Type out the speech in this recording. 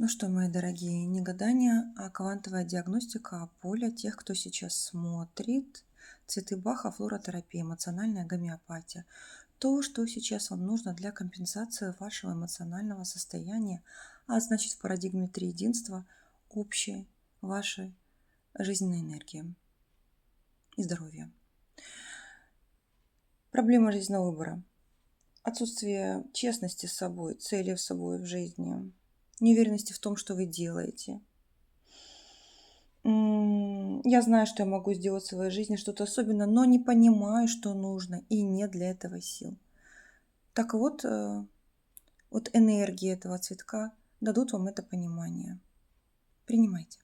Ну что, мои дорогие, не гадание, а квантовая диагностика поля тех, кто сейчас смотрит. Цветы Баха, флоротерапия, эмоциональная гомеопатия. То, что сейчас вам нужно для компенсации вашего эмоционального состояния, а значит в парадигме триединства общей вашей жизненной энергии и здоровья. Проблема жизненного выбора. Отсутствие честности с собой, цели с собой в жизни, неуверенности в том, что вы делаете. Я знаю, что я могу сделать в своей жизни что-то особенное, но не понимаю, что нужно, и нет для этого сил. Так вот, вот энергии этого цветка дадут вам это понимание. Принимайте.